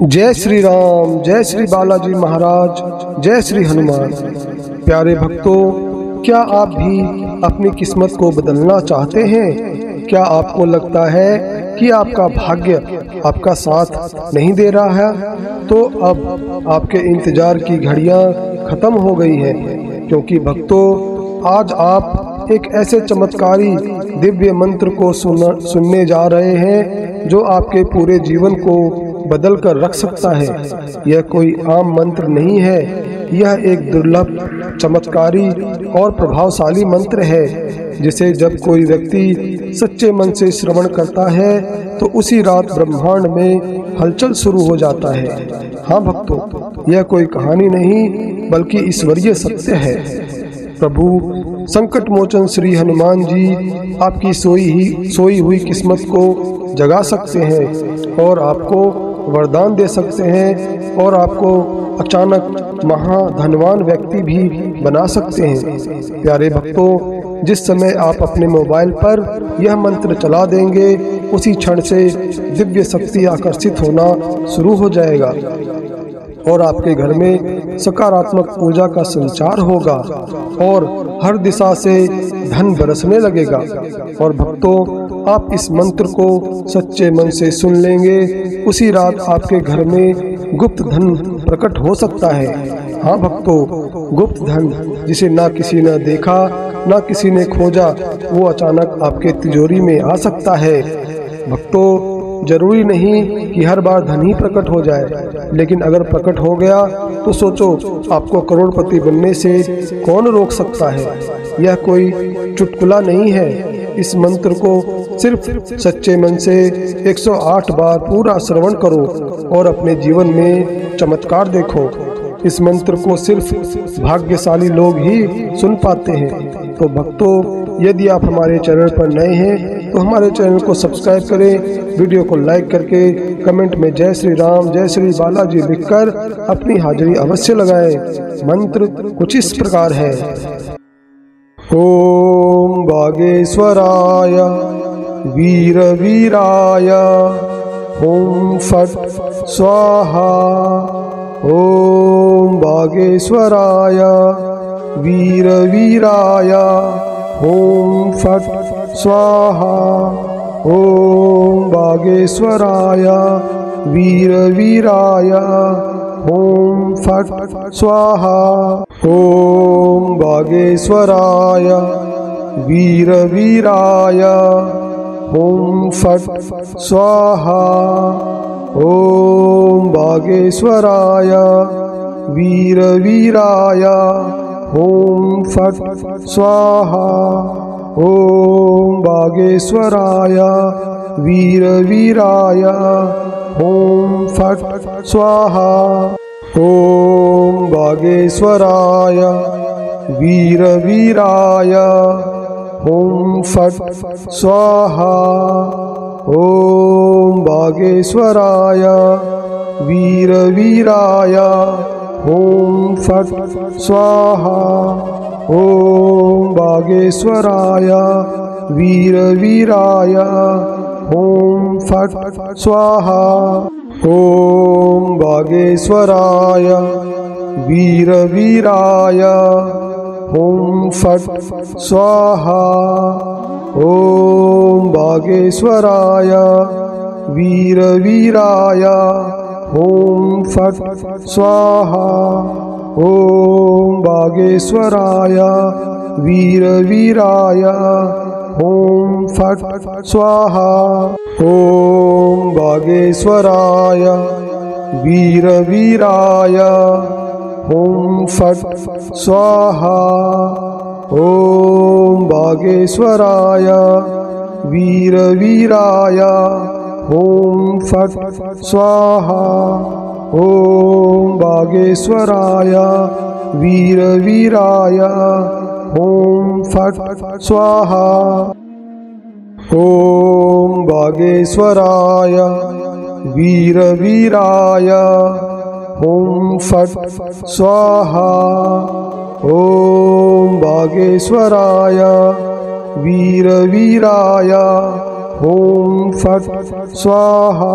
जय श्री राम, जय श्री बालाजी महाराज, जय श्री हनुमान। प्यारे भक्तों, क्या आप भी अपनी किस्मत को बदलना चाहते हैं? क्या आपको लगता है कि आपका भाग्य आपका साथ नहीं दे रहा है? तो अब आपके इंतजार की घड़ियां खत्म हो गई हैं, क्योंकि भक्तों आज आप एक ऐसे चमत्कारी दिव्य मंत्र को सुनने जा रहे हैं जो आपके पूरे जीवन को बदल कर रख सकता है। यह कोई आम मंत्र नहीं है, यह एक दुर्लभ, चमत्कारी और प्रभावशाली मंत्र है जिसे जब कोई व्यक्ति सच्चे मन से श्रवण करता है तो उसी रात ब्रह्मांड में हलचल शुरू हो जाता है। हाँ भक्तों, यह कोई कहानी नहीं बल्कि ईश्वरीय सत्य है। प्रभु संकट मोचन श्री हनुमान जी आपकी सोई हुई किस्मत को जगा सकते हैं और आपको वरदान दे सकते हैं और आपको अचानक महाधनवान व्यक्ति भी बना सकते हैं। प्यारे भक्तों, जिस समय आप अपने मोबाइल पर यह मंत्र चला देंगे उसी क्षण से दिव्य शक्ति आकर्षित होना शुरू हो जाएगा और आपके घर में सकारात्मक ऊर्जा का संचार होगा और हर दिशा से धन बरसने लगेगा। और भक्तों, आप इस मंत्र को सच्चे मन से सुन लेंगे, उसी रात आपके घर में गुप्त धन प्रकट हो सकता है। हाँ भक्तों, गुप्त धन जिसे ना किसी ने देखा ना किसी ने खोजा, वो अचानक आपके तिजोरी में आ सकता है। भक्तों, जरूरी नहीं कि हर बार धन ही प्रकट हो जाए, लेकिन अगर प्रकट हो गया तो सोचो, आपको करोड़पति बनने से कौन रोक सकता है। यह कोई चुटकुला नहीं है। इस मंत्र को सिर्फ सच्चे मन से 108 बार पूरा श्रवण करो और अपने जीवन में चमत्कार देखो। इस मंत्र को सिर्फ भाग्यशाली लोग ही सुन पाते हैं। तो भक्तों, यदि आप हमारे चैनल पर नए हैं तो हमारे चैनल को सब्सक्राइब करें, वीडियो को लाइक करके कमेंट में जय श्री राम, जय श्री बालाजी लिखकर अपनी हाजिरी अवश्य लगाएं। मंत्र कुछ इस प्रकार है। ओम बागेश्वराय वीर वीराय ओम फट स्वाहा। ओम बागेश्वराय वीर वीराय ओम फट स्वाहा। ओम बागेश्वराय वीर वीराय ओम फट स्वाहा। ओम बागेश्वराय वीर वीराय ओम फट स्वाहा। ओम बागेश्वराय वीर वीराय ओम फट स्वाहा। ओम बागेश्वराय वीर वीराय ओम फट स्वाहा। ओम बागेश्वराय वीर वीराय ओम फट स्वाहा। ओम बागेश्वराय वीर वीराय ओम फट स्वाहा। ओम बागेश्वराय वीर वीराय ओम फट स्वाहा। ओम बागेश्वराय वीर वीराय ओम फट स्वाहा। ओम बागेश्वराय वीर वीराय ओम फट स्वाहा। ओम बागेश्वराय वीर वीराय ओम फट स्वाहा। ओम बागेश्वराय वीर वीराय ओम फट स्वाहा। ओम बागेश्वराय वीर वीराय ओम फट स्वाहा। ओम बागेश्वराय वीर वीराय ओम फट स्वाहा। ओम बागेश्वराय वीर वीराय ओम फट स्वाहा। ओम बागेश्वराय वीर वीराय ओम फट स्वाहा।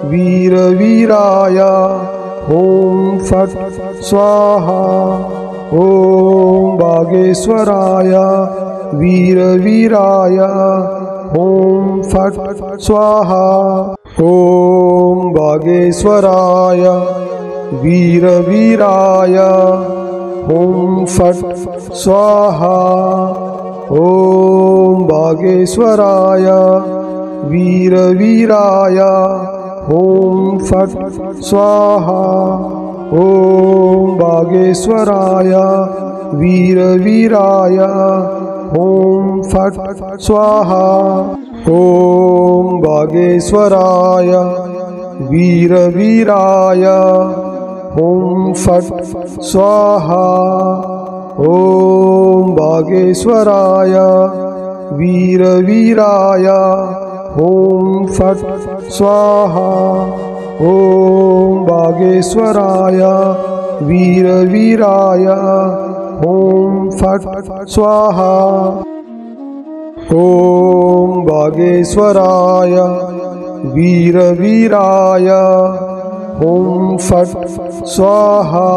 वीरवीराय ॐ फट् स्वाहा। ॐ बागेश्वराय वीरवीराय ॐ फट् स्वाहा। ॐ बागेश्वराय वीरवीराय ॐ फट् स्वाहा। ॐ बागेश्वराय वीरवीराय ॐ फट् स्वाहा। ॐ बागेश्वराय वीरवीराय ॐ फट् स्वाहा। ॐ बागेश्वराय वीरवीराय ॐ फट् स्वाहा। ॐ बागेश्वराय वीरवीराय ॐ फट् स्वाहा। ॐ बागेश्वराय वीरवीराय ॐ फट् स्वाहा। ॐ बागेश्वराय वीरवीराय ॐ फट् स्वाहा।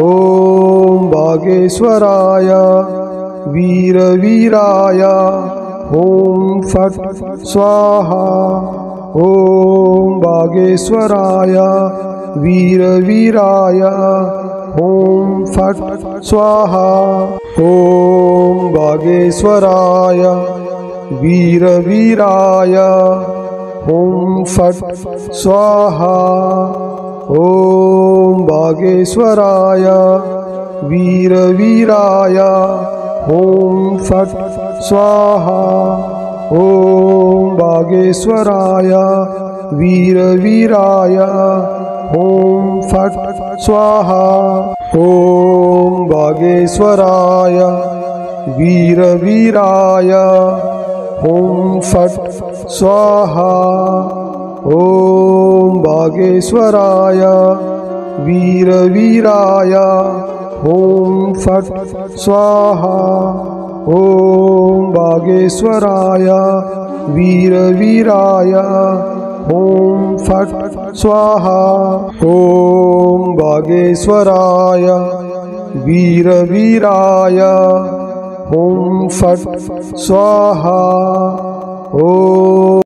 ॐ बागेश्वराय वीरवीराय ॐ फट् स्वाहा। ॐ बागेश्वराय वीरवीराय ॐ फट् स्वाहा। ॐ बागेश्वराय वीरवीराय ॐ फट् स्वाहा। ॐ बागेश्वराय वीरवीराय ॐ फट् स्वाहा। ॐ बागेश्वराय वीरवीराय ॐ फट् स्वाहा। ॐ बागेश्वराय वीरवीराय ॐ फट् स्वाहा। ॐ बागेश्वराय वीरवीराय ॐ फट् स्वाहा। ॐ बागेश्वराय वीरवीराय ॐ फट् स्वाहा। ॐ बागेश्वराय वीरवीराय ॐ फट् स्वाहा। ॐ